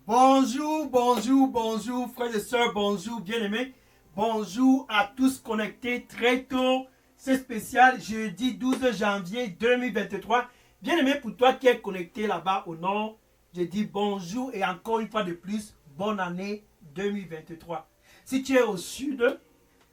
Bonjour, bonjour, bonjour, frères et sœurs, bonjour, bien-aimés. Bonjour à tous connectés très tôt. C'est spécial, jeudi 12 janvier 2023. Bien-aimé, pour toi qui es connecté là-bas au nord, je dis bonjour et encore une fois de plus, bonne année 2023. Si tu es au sud,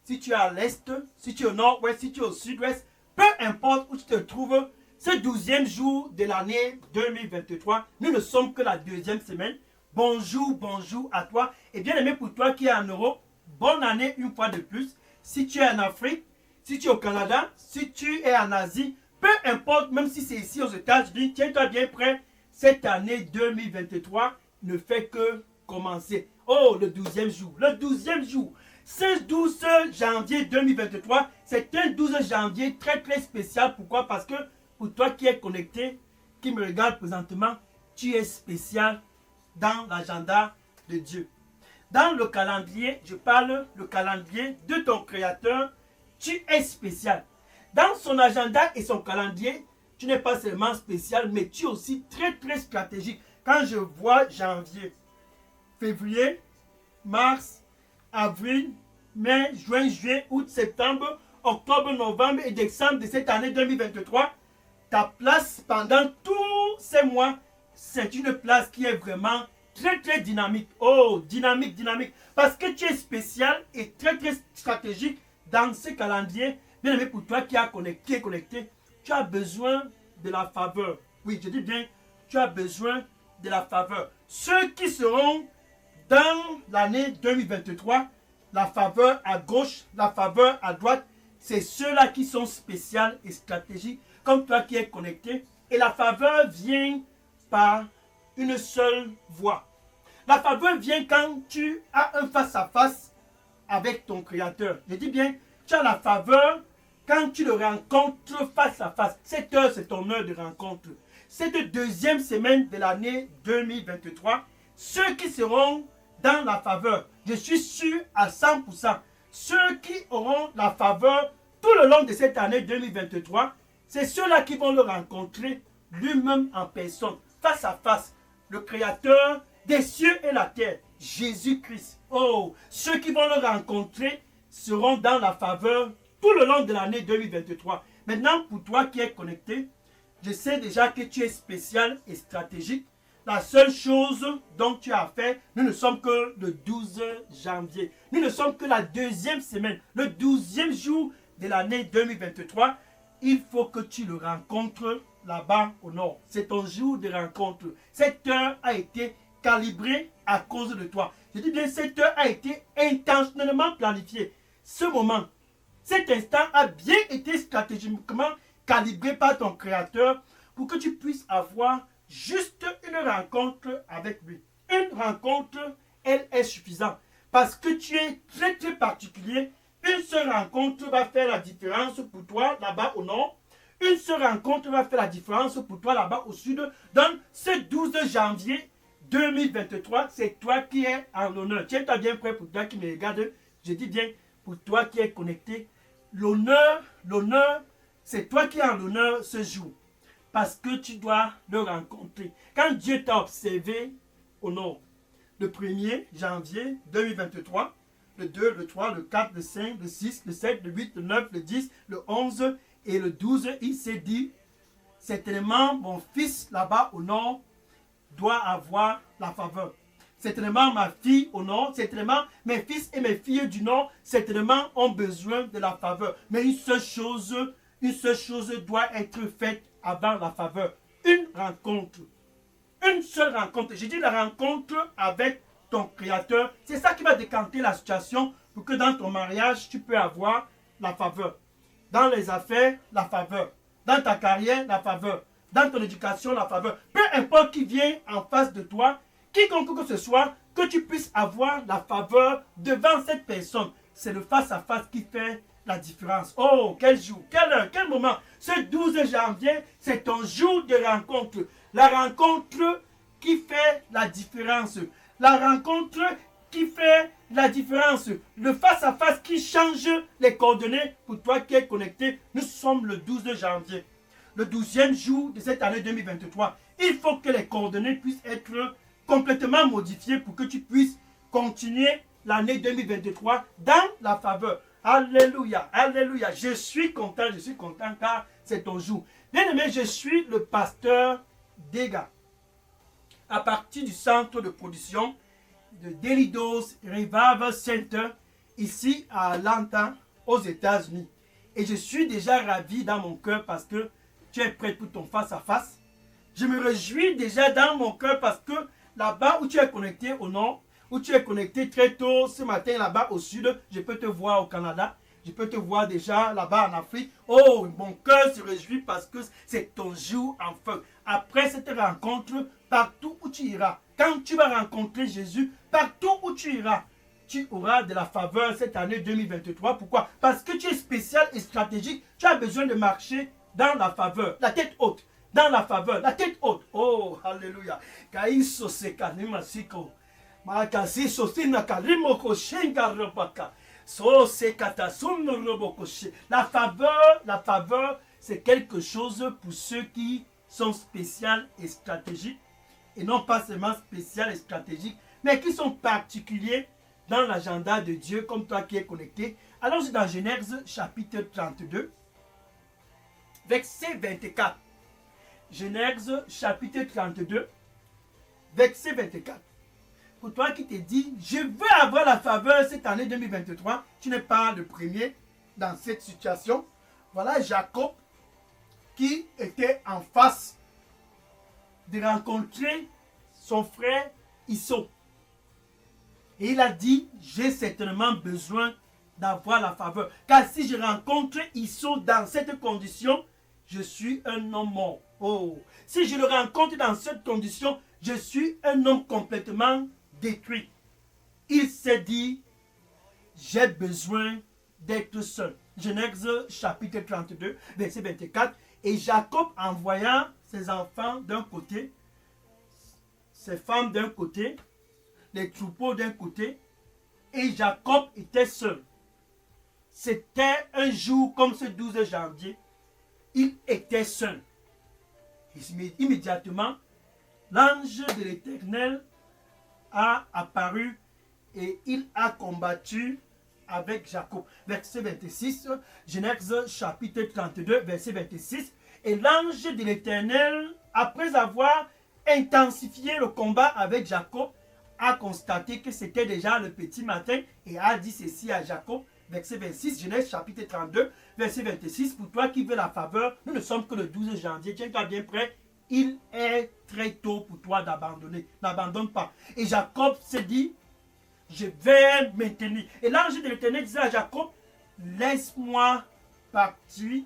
si tu es à l'est, si tu es au nord-ouest, si tu es au sud-ouest, peu importe où tu te trouves, ce 12e jour de l'année 2023, nous ne sommes que la deuxième semaine. Bonjour, bonjour à toi. Et bien aimé pour toi qui es en Europe, bonne année une fois de plus. Si tu es en Afrique, si tu es au Canada, si tu es en Asie, peu importe, même si c'est ici aux États-Unis, tiens-toi bien prêt. Cette année 2023 ne fait que commencer. Oh, le 12e jour. Le 12e jour. Ce 12 janvier 2023, c'est un 12 janvier très très spécial. Pourquoi? Parce que pour toi qui es connecté, qui me regarde présentement, tu es spécial dans l'agenda de Dieu. Dans le calendrier, je parle le calendrier de ton Créateur, tu es spécial. Dans son agenda et son calendrier, tu n'es pas seulement spécial, mais tu es aussi très très stratégique. Quand je vois janvier, février, mars, avril, mai, juin, juillet, août, septembre, octobre, novembre et décembre de cette année 2023, ta place pendant tous ces mois, c'est une place qui est vraiment très très dynamique. Oh, dynamique, dynamique. Parce que tu es spécial et très très stratégique dans ce calendrier. Bien aimé, pour toi qui est connecté, tu as besoin de la faveur. Oui, je dis bien, tu as besoin de la faveur. Ceux qui seront dans l'année 2023, la faveur à gauche, la faveur à droite, c'est ceux-là qui sont spéciaux et stratégiques, comme toi qui es connecté. Et la faveur vient par une seule voie. La faveur vient quand tu as un face-à-face avec ton Créateur. Je dis bien, tu as la faveur quand tu le rencontres face à face. Cette heure, c'est ton heure de rencontre. Cette deuxième semaine de l'année 2023, ceux qui seront dans la faveur, je suis sûr à 100%, ceux qui auront la faveur tout le long de cette année 2023, c'est ceux-là qui vont le rencontrer lui-même en personne, face à face, le Créateur des cieux et la terre, Jésus-Christ. Oh, ceux qui vont le rencontrer seront dans la faveur tout le long de l'année 2023. Maintenant, pour toi qui es connecté, je sais déjà que tu es spécial et stratégique. La seule chose dont tu as fait, nous ne sommes que le 12 janvier. Nous ne sommes que la deuxième semaine, le 12e jour de l'année 2023. Il faut que tu le rencontres là-bas au nord. C'est ton jour de rencontre. Cette heure a été calibrée à cause de toi. Je dis bien, cette heure a été intentionnellement planifiée. Ce moment, cet instant a bien été stratégiquement calibré par ton Créateur pour que tu puisses avoir juste une rencontre avec lui. Une rencontre, elle est suffisante. Parce que tu es très très particulier. Une seule rencontre va faire la différence pour toi là-bas au nord. Une seule rencontre va faire la différence pour toi là-bas au sud. Donc, ce 12 janvier 2023, c'est toi qui es en l'honneur. Tiens-toi bien prêt pour toi qui me regarde. Je dis bien pour toi qui es connecté. L'honneur, c'est toi qui es en l'honneur ce jour. Parce que tu dois le rencontrer. Quand Dieu t'a observé au nord, le 1er janvier 2023, le 2, le 3, le 4, le 5, le 6, le 7, le 8, le 9, le 10, le 11 et le 12, il s'est dit, certainement mon fils là-bas au nord doit avoir la faveur. Certainement ma fille au nord, certainement mes fils et mes filles du nord, certainement ont besoin de la faveur. Mais une seule chose doit être faite avant la faveur. Une rencontre. Une seule rencontre. J'ai dit la rencontre avec ton Créateur. C'est ça qui va décanter la situation pour que dans ton mariage, tu peux avoir la faveur. Dans les affaires, la faveur. Dans ta carrière, la faveur. Dans ton éducation, la faveur. Peu importe qui vient en face de toi, quiconque que ce soit, que tu puisses avoir la faveur devant cette personne. C'est le face-à-face qui fait la différence. Oh, quel jour, quelle heure, quel moment. Ce 12 janvier, c'est ton jour de rencontre. La rencontre qui fait la différence. La rencontre qui fait la différence. Le face-à-face qui change les coordonnées pour toi qui es connecté. Nous sommes le 12 janvier. Le 12e jour de cette année 2023. Il faut que les coordonnées puissent être complètement modifié pour que tu puisses continuer l'année 2023 dans la faveur. Alléluia, alléluia. Je suis content car c'est ton jour. Bien aimé, je suis le pasteur Dega. À partir du centre de production de Delidos Revival Center, ici à Atlanta, aux États-Unis. Et je suis déjà ravi dans mon cœur parce que tu es prêt pour ton face-à-face. Je me réjouis déjà dans mon cœur parce que là-bas où tu es connecté au nord, où tu es connecté très tôt ce matin là-bas au sud, je peux te voir au Canada, je peux te voir déjà là-bas en Afrique. Oh, mon cœur se réjouit parce que c'est ton jour enfin. Après cette rencontre, partout où tu iras, quand tu vas rencontrer Jésus, partout où tu iras, tu auras de la faveur cette année 2023. Pourquoi? Parce que tu es spécial et stratégique. Tu as besoin de marcher dans la faveur, la tête haute. Dans la faveur, la tête haute. Oh, alléluia. La faveur, c'est quelque chose pour ceux qui sont spéciaux et stratégiques. Et non pas seulement spécial et stratégique, mais qui sont particuliers dans l'agenda de Dieu, comme toi qui es connecté. Allons-y dans Genèse chapitre 32, verset 24. Genèse chapitre 32, verset 24. Pour toi qui te dis, je veux avoir la faveur cette année 2023, tu n'es pas le premier dans cette situation. Voilà Jacob qui était en face de rencontrer son frère Issou. Et il a dit, j'ai certainement besoin d'avoir la faveur. Car si je rencontre Issou dans cette condition, je suis un homme mort. Oh, si je le rencontre dans cette condition, je suis un homme complètement détruit. Il s'est dit, j'ai besoin d'être seul. Genèse chapitre 32, verset 24. Et Jacob envoya ses enfants d'un côté, ses femmes d'un côté, les troupeaux d'un côté, et Jacob était seul. C'était un jour comme ce 12 janvier. Il était seul. Immédiatement, l'ange de l'Éternel a apparu et il a combattu avec Jacob. Verset 26, Genèse chapitre 32, verset 26. Et l'ange de l'Éternel, après avoir intensifié le combat avec Jacob, a constaté que c'était déjà le petit matin et a dit ceci à Jacob. Verset 26, Genèse chapitre 32, verset 26. Pour toi qui veux la faveur, nous ne sommes que le 12 janvier. Tiens-toi bien prêt. Il est très tôt pour toi d'abandonner. N'abandonne pas. Et Jacob se dit, je vais maintenir. Et l'ange de l'Éternel disait à Jacob, laisse-moi partir,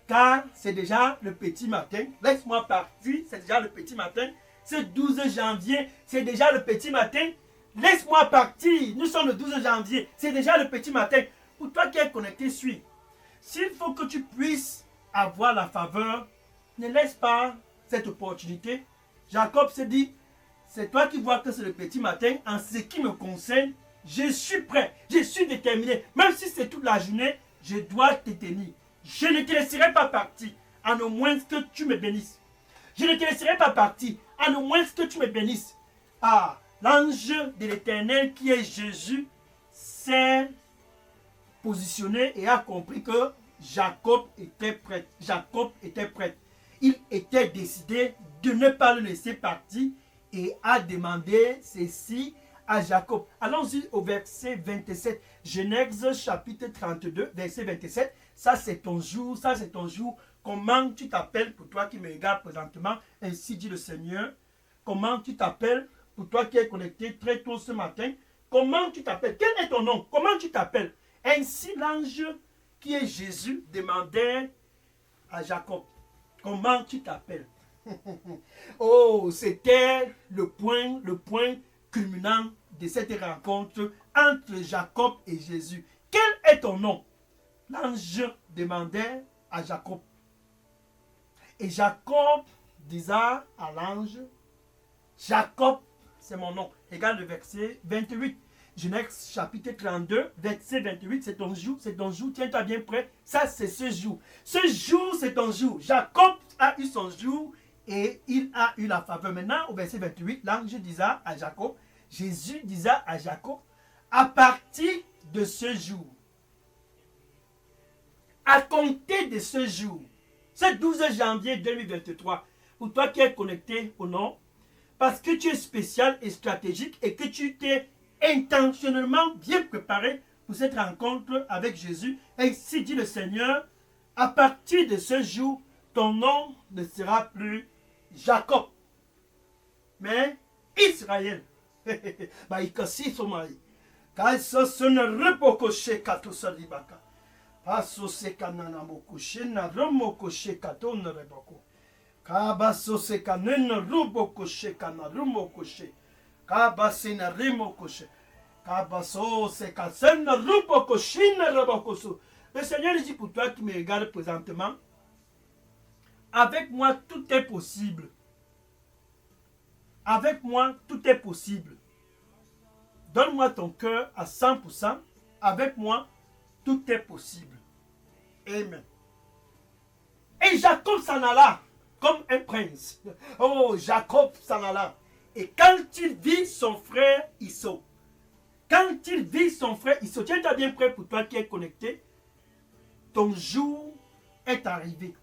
car c'est déjà le petit matin. Laisse-moi partir, c'est déjà le petit matin. Ce 12 janvier, c'est déjà le petit matin. Laisse-moi partir. Nous sommes le 12 janvier. C'est déjà le petit matin. Pour toi qui es connecté, suis. S'il faut que tu puisses avoir la faveur, ne laisse pas cette opportunité. Jacob se dit, c'est toi qui vois que c'est le petit matin. En ce qui me concerne, je suis prêt. Je suis déterminé. Même si c'est toute la journée, je dois te tenir. Je ne te laisserai pas partir, à au moins que tu me bénisses. Je ne te laisserai pas partir, à au moins que tu me bénisses. Ah, l'ange de l'Éternel qui est Jésus s'est positionné et a compris que Jacob était prêt. Jacob était prêt. Il était décidé de ne pas le laisser partir et a demandé ceci à Jacob. Allons-y au verset 27. Genèse chapitre 32, verset 27. Ça c'est ton jour, ça c'est ton jour. Comment tu t'appelles pour toi qui me regardes présentement? Ainsi dit le Seigneur. Comment tu t'appelles pour toi qui es connecté très tôt ce matin? Comment tu t'appelles? Quel est ton nom? Comment tu t'appelles? Ainsi l'ange qui est Jésus demandait à Jacob, comment tu t'appelles? Oh, c'était le point culminant de cette rencontre entre Jacob et Jésus. Quel est ton nom? L'ange demandait à Jacob. Et Jacob disait à l'ange, Jacob, c'est mon nom. Regarde le verset 28. Genèse chapitre 32, verset 28, c'est ton jour, tiens-toi bien prêt. Ça, c'est ce jour. Ce jour, c'est ton jour. Jacob a eu son jour et il a eu la faveur. Maintenant, au verset 28, l'ange disait à Jacob, Jésus disait à Jacob, à partir de ce jour, à compter de ce jour, ce 12 janvier 2023, pour toi qui es connecté au nom, parce que tu es spécial et stratégique et que tu t'es intentionnellement bien préparé pour cette rencontre avec Jésus. Ainsi dit le Seigneur, à partir de ce jour, ton nom ne sera plus Jacob, mais Israël. Bah, il casse son mari. Quand ce ne repocoche kato salibaka. Paso se kanana mokushe na romokoshe kato ne reboko. Kabaso se kanena rubokoshe kana rumokoshe. Kabase na rimokoshe. Kabaso se kasena rubokoshe na rebokoso. Le Seigneur dit pour toi qui me regarde présentement, avec moi tout est possible. Avec moi tout est possible. Donne-moi ton cœur à 100%. Avec moi tout est possible. Amen. Et Jacob s'en alla comme un prince. Oh, Jacob s'en alla. Et quand il vit son frère Issou, tu es bien prêt pour toi qui es connecté, ton jour est arrivé.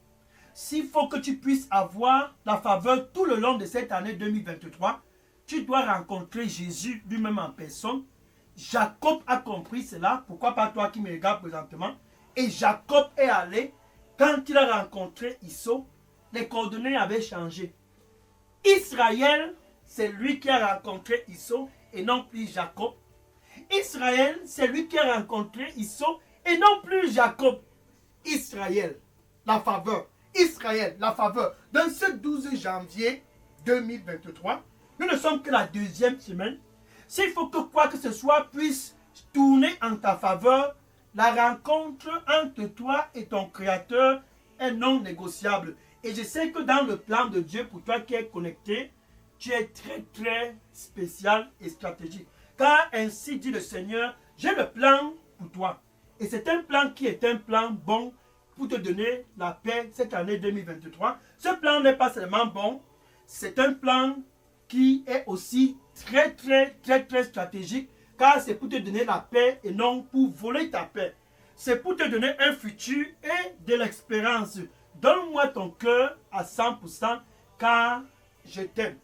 S'il faut que tu puisses avoir la faveur tout le long de cette année 2023, tu dois rencontrer Jésus lui-même en personne. Jacob a compris cela. Pourquoi pas toi qui me regardes présentement? Et Jacob est allé. Quand il a rencontré Issou, les coordonnées avaient changé. Israël, c'est lui qui a rencontré Issou et non plus Jacob. Israël, c'est lui qui a rencontré Issou et non plus Jacob. Israël, la faveur. Israël, la faveur. Dans ce 12 janvier 2023, nous ne sommes que la deuxième semaine. S'il faut que quoi que ce soit puisse tourner en ta faveur, la rencontre entre toi et ton Créateur est non négociable. Et je sais que dans le plan de Dieu, pour toi qui es connecté, tu es très très spécial et stratégique. Car ainsi dit le Seigneur, j'ai le plan pour toi. Et c'est un plan qui est un plan bon pour te donner la paix cette année 2023. Ce plan n'est pas seulement bon, c'est un plan qui est aussi très stratégique, car c'est pour te donner la paix et non pour voler ta paix. C'est pour te donner un futur et de l'expérience. Donne-moi ton cœur à 100%, car je t'aime.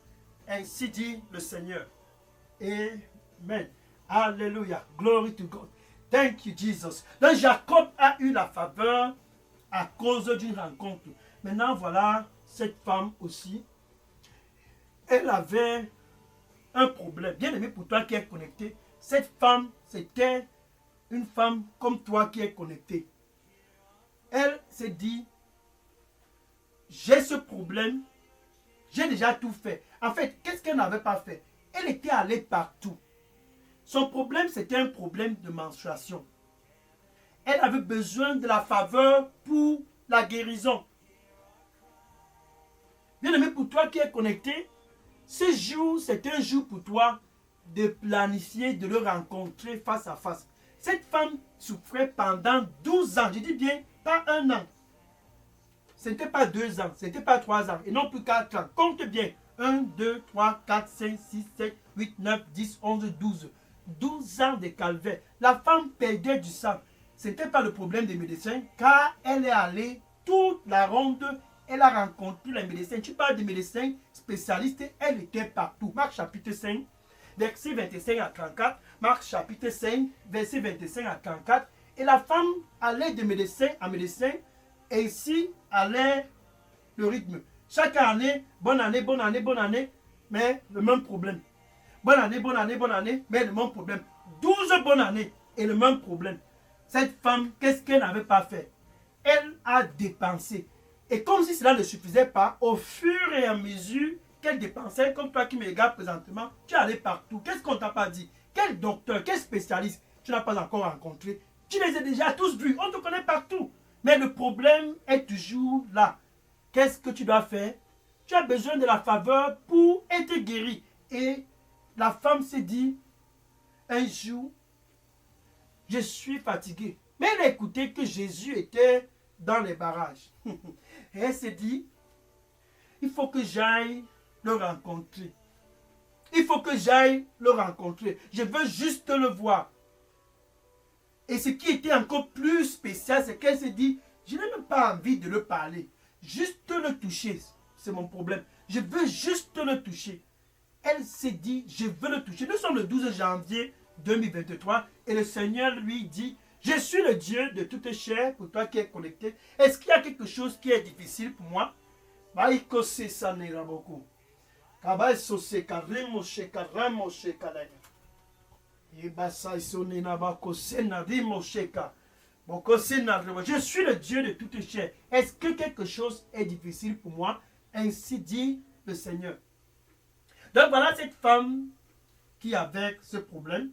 Ainsi dit le Seigneur. Amen. Alléluia. Glory to God. Thank you, Jesus. Donc Jacob a eu la faveur à cause d'une rencontre. Maintenant, voilà cette femme aussi. Elle avait un problème. Bien aimé pour toi qui es connecté, cette femme, c'était une femme comme toi qui est connectée. Elle s'est dit, j'ai ce problème, j'ai déjà tout fait. En fait, qu'est-ce qu'elle n'avait pas fait? Elle était allée partout. Son problème, c'était un problème de menstruation. Elle avait besoin de la faveur pour la guérison. Bien aimé pour toi qui es connecté, ce jour, c'est un jour pour toi de planifier, de le rencontrer face à face. Cette femme souffrait pendant 12 ans. Je dis bien, pas un an. Ce n'était pas 2 ans, ce n'était pas 3 ans, et non plus 4 ans. Compte bien. 1, 2, 3, 4, 5, 6, 7, 8, 9, 10, 11, 12. 12 ans de calvaire. La femme perdait du sang. Ce n'était pas le problème des médecins, car elle est allée toute la ronde. Elle a rencontré les médecins. Tu parles des médecins spécialistes, elle était partout. Marc chapitre 5, verset 25 à 34. Marc chapitre 5, verset 25 à 34. Et la femme allait de médecin à médecin, et ici allait le rythme. Chaque année, bonne année, bonne année, bonne année, mais le même problème. Bonne année, bonne année, bonne année, mais le même problème. 12 bonnes années et le même problème. Cette femme, qu'est-ce qu'elle n'avait pas fait? Elle a dépensé. Et comme si cela ne suffisait pas, au fur et à mesure qu'elle dépensait, comme toi qui me regardes présentement, tu es allé partout. Qu'est-ce qu'on t'a pas dit? Quel docteur, quel spécialiste tu n'as pas encore rencontré? Tu les as déjà tous vus, on te connaît partout. Mais le problème est toujours là. Qu'est-ce que tu dois faire? Tu as besoin de la faveur pour être guéri. Et la femme s'est dit, un jour, je suis fatiguée. Mais elle a écouté que Jésus était dans les barrages. Et elle s'est dit, il faut que j'aille le rencontrer. Il faut que j'aille le rencontrer. Je veux juste le voir. Et ce qui était encore plus spécial, c'est qu'elle s'est dit, je n'ai même pas envie de le parler. Juste le toucher, c'est mon problème. Je veux juste le toucher. Elle s'est dit, je veux le toucher. Nous sommes le 12 janvier 2023 et le Seigneur lui dit, je suis le Dieu de toute chair pour toi qui es connecté. Est-ce qu'il y a quelque chose qui est difficile pour moi? Ça n'ira beaucoup. Je suis le Dieu de toute chair. Est-ce que quelque chose est difficile pour moi? Ainsi dit le Seigneur. Donc voilà cette femme qui avait ce problème.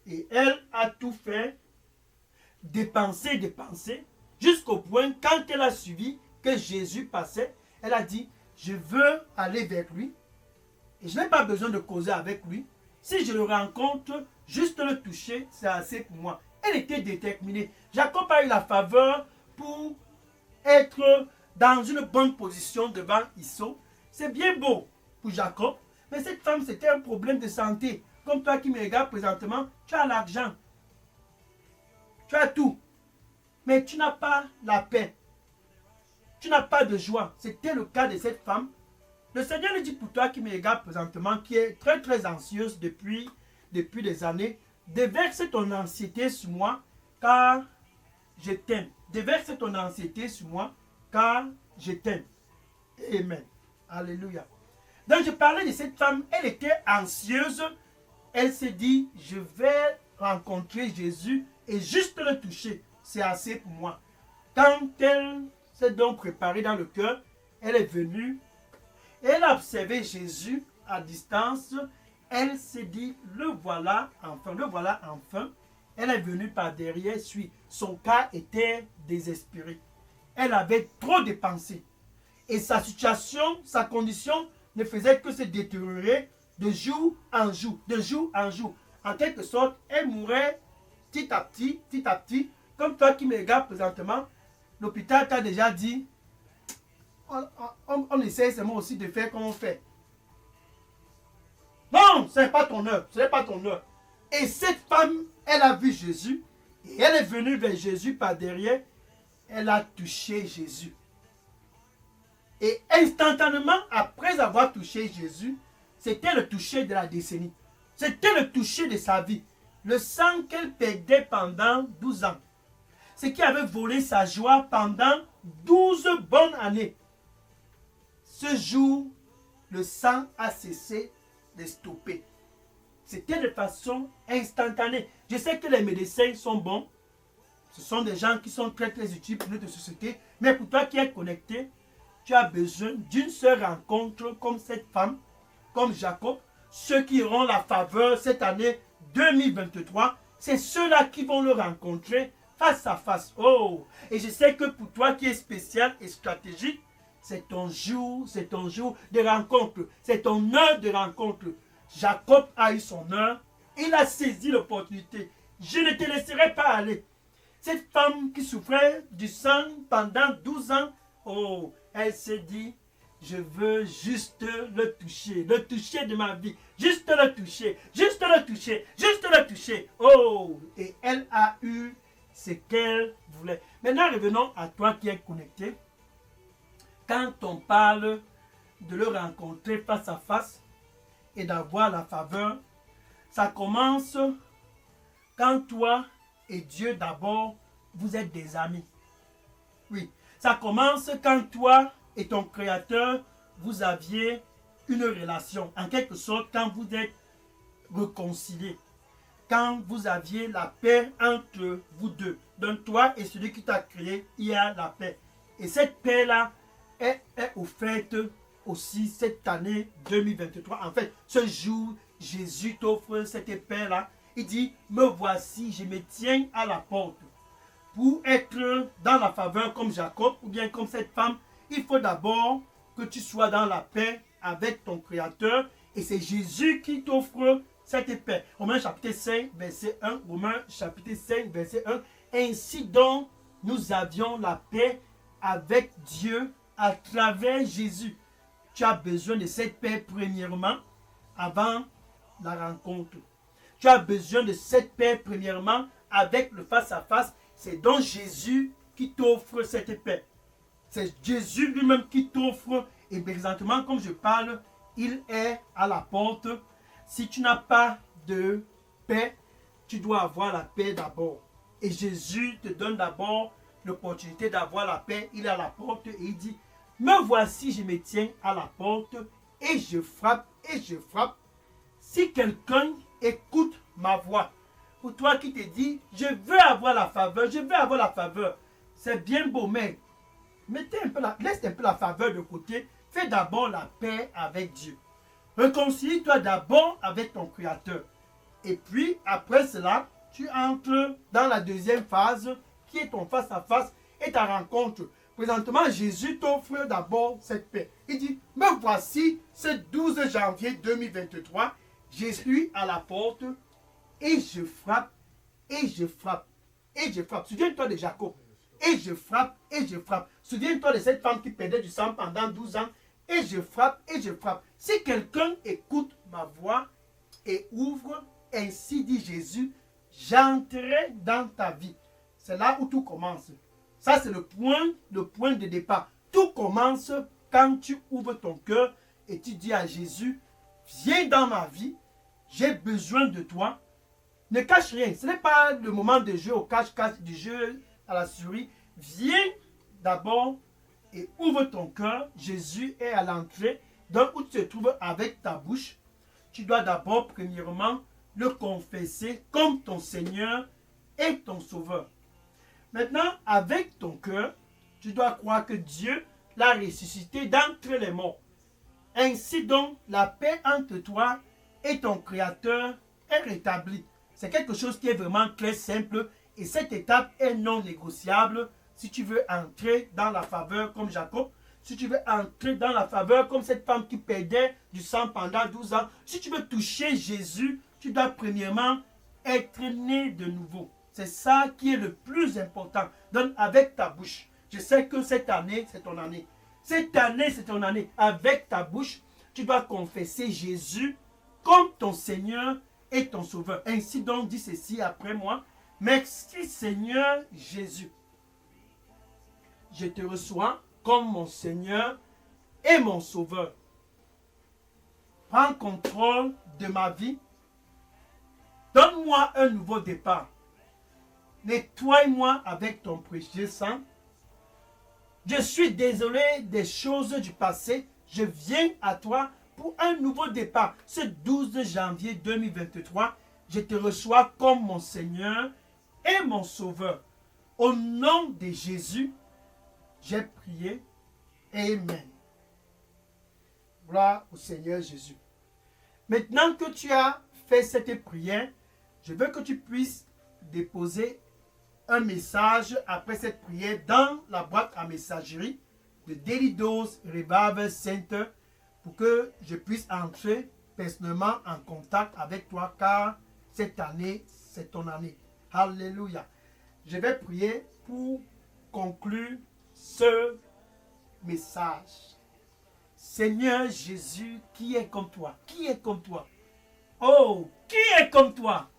Et elle a tout fait, dépenser, jusqu'au point, quand elle a suivi que Jésus passait, elle a dit, je veux aller vers lui. Et je n'ai pas besoin de causer avec lui. Si je le rencontre, juste le toucher, c'est assez pour moi. Elle était déterminée. Jacob a eu la faveur pour être dans une bonne position devant Issou. C'est bien beau pour Jacob. Mais cette femme, c'était un problème de santé. Comme toi qui me regardes présentement, tu as l'argent. Tu as tout. Mais tu n'as pas la paix. Tu n'as pas de joie. C'était le cas de cette femme. Le Seigneur lui dit pour toi qui me regarde présentement, qui est très très anxieuse depuis des années, déverse ton anxiété sur moi, car je t'aime. Déverse ton anxiété sur moi, car je t'aime. Amen. Alléluia. Donc je parlais de cette femme, elle était anxieuse. Elle s'est dit, je vais rencontrer Jésus et juste le toucher. C'est assez pour moi. Quand elle s'est donc préparée dans le cœur, elle est venue. Elle a observé Jésus à distance. Elle s'est dit, le voilà enfin. Elle est venue par derrière, son cas était désespéré. Elle avait trop dépensé. Et sa situation, sa condition ne faisait que se détériorer de jour en jour, En quelque sorte, elle mourait petit à petit. Comme toi qui me regardes présentement, l'hôpital t'a déjà dit, on essaie seulement aussi de faire comme on fait. Non, ce n'est pas ton heure, Et cette femme, elle a vu Jésus, et elle est venue vers Jésus par derrière, elle a touché Jésus. Et instantanément, après avoir touché Jésus, c'était le toucher de la décennie. C'était le toucher de sa vie. Le sang qu'elle perdait pendant 12 ans. Ce qui avait volé sa joie pendant 12 bonnes années. Ce jour, le sang a cessé de stopper. C'était de façon instantanée. Je sais que les médecins sont bons. Ce sont des gens qui sont très très utiles pour notre société. Mais pour toi qui es connecté, tu as besoin d'une seule rencontre comme cette femme, comme Jacob. Ceux qui auront la faveur cette année 2023, c'est ceux-là qui vont le rencontrer face à face. Oh! Et je sais que pour toi qui es spécial et stratégique, c'est ton jour de rencontre. C'est ton heure de rencontre. Jacob a eu son heure. Il a saisi l'opportunité. Je ne te laisserai pas aller. Cette femme qui souffrait du sang pendant 12 ans, oh, elle s'est dit, je veux juste le toucher de ma vie. Juste le toucher. Oh, et elle a eu ce qu'elle voulait. Maintenant, revenons à toi qui es connecté. Quand on parle de le rencontrer face à face et d'avoir la faveur, ça commence quand toi et Dieu d'abord, vous êtes des amis. Oui, ça commence quand toi et ton Créateur, vous aviez une relation. En quelque sorte, quand vous êtes réconciliés. Quand vous aviez la paix entre vous deux. Donc toi et celui qui t'a créé, il y a la paix. Et cette paix-là est offerte aussi cette année 2023. En fait, ce jour, Jésus t'offre cette paix-là. Il dit, me voici, je me tiens à la porte. Pour être dans la faveur comme Jacob ou bien comme cette femme, il faut d'abord que tu sois dans la paix avec ton Créateur. Et c'est Jésus qui t'offre cette paix. Romains chapitre 5, verset 1. Romains chapitre 5, verset 1. Ainsi donc, nous avions la paix avec Dieu à travers Jésus. tu as besoin de cette paix premièrement avant la rencontre. Tu as besoin de cette paix premièrement avec le face-à-face. C'est donc Jésus qui t'offre cette paix. C'est Jésus lui-même qui t'offre. Et présentement, comme je parle, il est à la porte. Si tu n'as pas de paix, tu dois avoir la paix d'abord. Et Jésus te donne d'abord l'opportunité d'avoir la paix. Il est à la porte et il dit, me voici, je me tiens à la porte et je frappe et je frappe. Si quelqu'un écoute ma voix, pour toi qui te dis, je veux avoir la faveur, je veux avoir la faveur, c'est bien beau, mais laisse un peu la faveur de côté. Fais d'abord la paix avec Dieu. Réconcilie-toi d'abord avec ton Créateur. Et puis, après cela, tu entres dans la deuxième phase, qui est ton face-à-face et ta rencontre. Présentement, Jésus t'offre d'abord cette paix. Il dit, me voici ce 12 janvier 2023, je suis à la porte et je frappe, et je frappe, et je frappe. Souviens-toi de Jacob. Et je frappe, et je frappe. Souviens-toi de cette femme qui perdait du sang pendant 12 ans. Et je frappe, et je frappe. Si quelqu'un écoute ma voix et ouvre, ainsi dit Jésus, j'entrerai dans ta vie. C'est là où tout commence. Ça, c'est le point de départ. Tout commence quand tu ouvres ton cœur et tu dis à Jésus, viens dans ma vie, j'ai besoin de toi. Ne cache rien. Ce n'est pas le moment de jeu au cache-cache, du jeu à la souris. Viens d'abord et ouvre ton cœur. Jésus est à l'entrée. Donc, où tu te trouves avec ta bouche, tu dois d'abord, premièrement, le confesser comme ton Seigneur et ton Sauveur. Maintenant, avec ton cœur, tu dois croire que Dieu l'a ressuscité d'entre les morts. Ainsi donc, la paix entre toi et ton Créateur est rétablie. C'est quelque chose qui est vraiment très simple et cette étape est non négociable. Si tu veux entrer dans la faveur comme Jacob, si tu veux entrer dans la faveur comme cette femme qui perdait du sang pendant 12 ans, si tu veux toucher Jésus, tu dois premièrement être né de nouveau. C'est ça qui est le plus important. Donc avec ta bouche, je sais que cette année, c'est ton année. Cette année, c'est ton année. Avec ta bouche, tu dois confesser Jésus comme ton Seigneur et ton Sauveur. Ainsi donc, dis ceci après moi. Merci Seigneur Jésus. Je te reçois comme mon Seigneur et mon Sauveur. Prends contrôle de ma vie. Donne-moi un nouveau départ. Nettoie-moi avec ton précieux sang. Je suis désolé des choses du passé. Je viens à toi pour un nouveau départ. Ce 12 janvier 2023, je te reçois comme mon Seigneur et mon Sauveur. Au nom de Jésus, j'ai prié. Amen. Gloire au Seigneur Jésus. Maintenant que tu as fait cette prière, je veux que tu puisses déposer un message après cette prière dans la boîte à messagerie de Daily Dose Revival Center pour que je puisse entrer personnellement en contact avec toi car cette année, c'est ton année. Alléluia. Je vais prier pour conclure ce message. Seigneur Jésus, qui est comme toi? Qui est comme toi? Oh, qui est comme toi?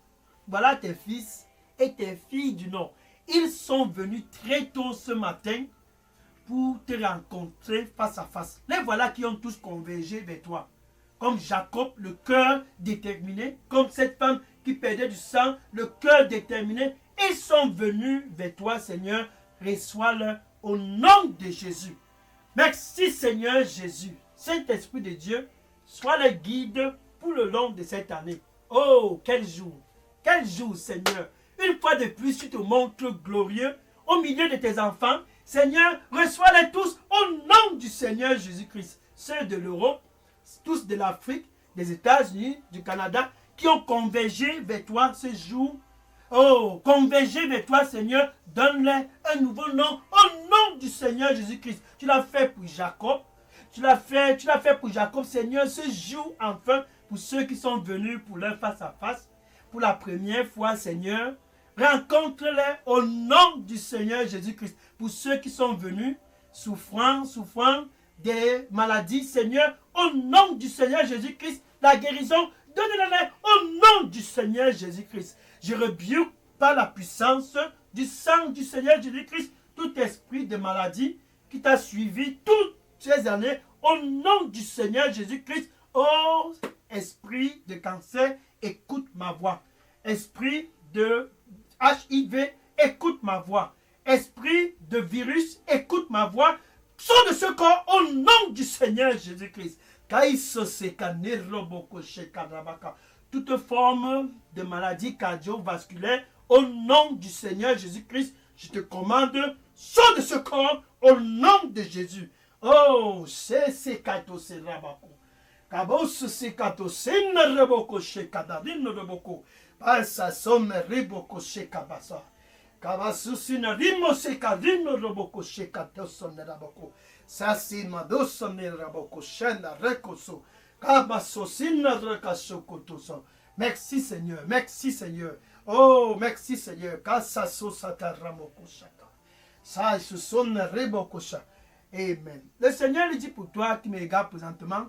Voilà tes fils et tes filles du Nord. Ils sont venus très tôt ce matin pour te rencontrer face à face. Les voilà qui ont tous convergé vers toi. Comme Jacob, le cœur déterminé. Comme cette femme qui perdait du sang, le cœur déterminé. Ils sont venus vers toi, Seigneur. Reçois-le au nom de Jésus. Merci, Seigneur Jésus. Saint-Esprit de Dieu, sois le guide pour le long de cette année. Oh, quel jour! Quel jour, Seigneur! Une fois de plus, tu te montres glorieux au milieu de tes enfants. Seigneur, reçois-les tous au nom du Seigneur Jésus-Christ. Ceux de l'Europe, tous de l'Afrique, des États-Unis, du Canada, qui ont convergé vers toi ce jour. Oh, convergé vers toi, Seigneur, donne-les un nouveau nom au nom du Seigneur Jésus-Christ. Tu l'as fait pour Jacob. Tu l'as fait pour Jacob, Seigneur, ce jour enfin, pour ceux qui sont venus pour leur face-à-face. Pour la première fois, Seigneur, rencontre-les au nom du Seigneur Jésus-Christ. Pour ceux qui sont venus, souffrant, des maladies, Seigneur, au nom du Seigneur Jésus-Christ, la guérison, donnez-la au nom du Seigneur Jésus-Christ. Je rebuke par la puissance du sang du Seigneur Jésus-Christ tout esprit de maladie qui t'a suivi toutes ces années au nom du Seigneur Jésus-Christ. Oh, esprit de cancer, écoute ma voix. Esprit de HIV, écoute ma voix. Esprit de virus, écoute ma voix. Sors de ce corps au nom du Seigneur Jésus-Christ. Toute forme de maladie cardiovasculaire, au nom du Seigneur Jésus-Christ, je te commande, sors de ce corps au nom de Jésus. Oh, c'est kato c'est rabako. Kabos c'est kato c'est reboko chez kadadine reboko. Passa somme reboko chez kabasa. Kabasusin rimo c'est kadine reboko chez kato son raboko. Sassin madoson raboko shenda rekoso. Kabasosin rekaso kotoso. Merci Seigneur, merci Seigneur. Oh, merci Seigneur. Kasaso sataramoko shaka. Sa son reboko shaka. Amen. Le Seigneur lui dit pour toi qui me regarde présentement,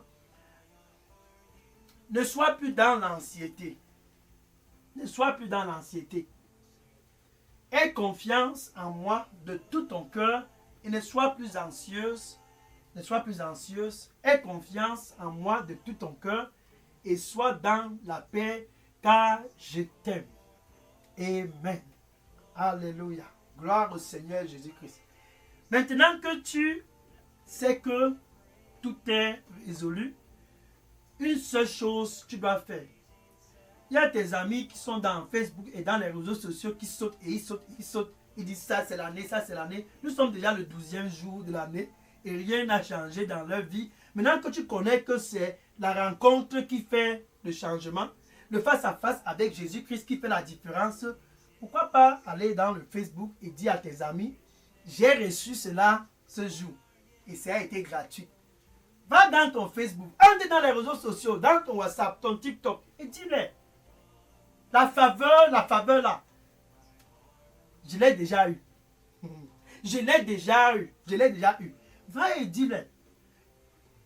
ne sois plus dans l'anxiété. Ne sois plus dans l'anxiété. Aie confiance en moi de tout ton cœur et ne sois plus anxieuse. Ne sois plus anxieuse. Aie confiance en moi de tout ton cœur et sois dans la paix car je t'aime. Amen. Alléluia. Gloire au Seigneur Jésus-Christ. Maintenant que tu sais que tout est résolu, une seule chose tu dois faire. Il y a tes amis qui sont dans Facebook et dans les réseaux sociaux qui sautent et ils sautent, ils sautent. Ils disent ça c'est l'année, ça c'est l'année. Nous sommes déjà le 12e jour de l'année et rien n'a changé dans leur vie. Maintenant que tu connais que c'est la rencontre qui fait le changement, le face-à-face avec Jésus-Christ qui fait la différence, pourquoi pas aller dans le Facebook et dire à tes amis, j'ai reçu cela ce jour et ça a été gratuit. Va dans ton Facebook, entre dans les réseaux sociaux, dans ton WhatsApp, ton TikTok et dis-les. La faveur là, je l'ai déjà eu. Je l'ai déjà eu. Va et dis-les.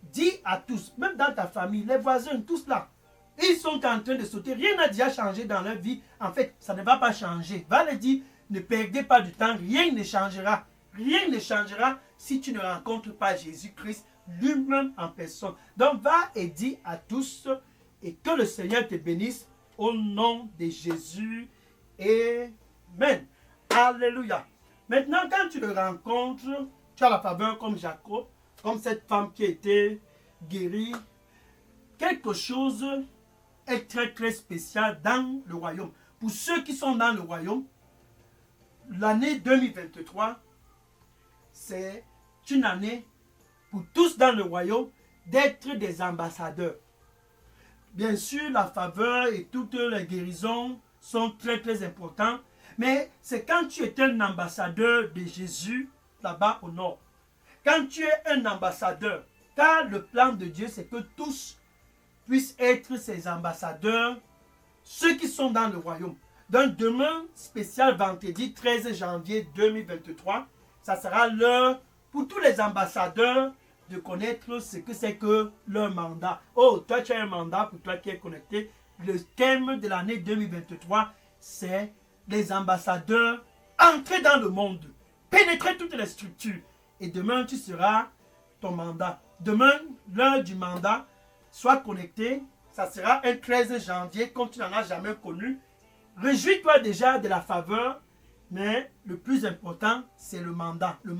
Dis à tous, même dans ta famille, les voisins, tous là. Ils sont en train de sauter. Rien n'a déjà changé dans leur vie. En fait, ça ne va pas changer. Va leur dire, ne perdez pas du temps. Rien ne changera. Rien ne changera si tu ne rencontres pas Jésus-Christ lui-même en personne. Donc va et dis à tous et que le Seigneur te bénisse au nom de Jésus. Amen. Alléluia. Maintenant, quand tu le rencontres, tu as la faveur comme Jacob, comme cette femme qui a été guérie. Quelque chose est très très spécial dans le royaume. Pour ceux qui sont dans le royaume, l'année 2023, c'est une année pour tous dans le royaume d'être des ambassadeurs. Bien sûr, la faveur et toutes les guérisons sont très très importantes, mais c'est quand tu es un ambassadeur de Jésus là-bas au nord. Quand tu es un ambassadeur, car le plan de Dieu c'est que tous puissent être ses ambassadeurs, ceux qui sont dans le royaume. Donc demain, spécial vendredi 13 janvier 2023, ça sera l'heure pour tous les ambassadeurs de connaître ce que c'est que leur mandat. Oh, toi tu as un mandat pour toi qui es connecté. Le thème de l'année 2023, c'est les ambassadeurs entrer dans le monde, pénétrer toutes les structures. Et demain, tu seras ton mandat. Demain, l'heure du mandat, sois connecté. Ça sera un 13 janvier, comme tu n'en as jamais connu. Réjouis-toi déjà de la faveur. Mais le plus important, c'est le mandat. Le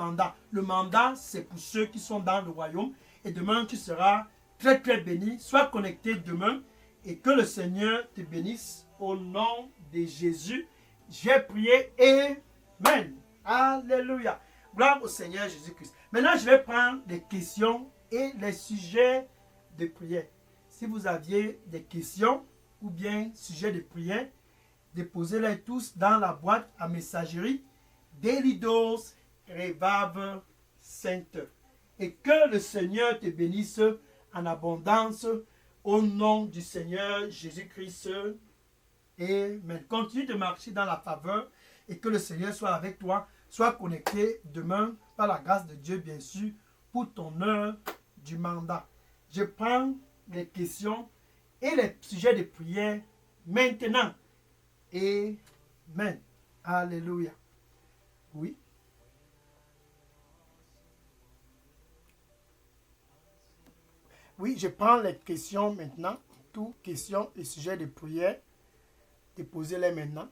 mandat, c'est pour ceux qui sont dans le royaume. Et demain, tu seras très très béni. Sois connecté demain. Et que le Seigneur te bénisse au nom de Jésus. J'ai prié. Amen. Alléluia. Gloire au Seigneur Jésus-Christ. Maintenant, je vais prendre les questions et les sujets de prière. Si vous aviez des questions ou bien sujets de prière, déposez-les tous dans la boîte à messagerie Daily Dose Revival Center. Et que le Seigneur te bénisse en abondance au nom du Seigneur Jésus-Christ. Amen. Continue de marcher dans la faveur et que le Seigneur soit avec toi. Sois connecté demain par la grâce de Dieu, bien sûr, pour ton heure du mandat. Je prends les questions et les sujets de prière maintenant. Amen. Alléluia. Oui. Oui, je prends les questions maintenant. Toutes questions et sujets de prière. Déposez-les maintenant.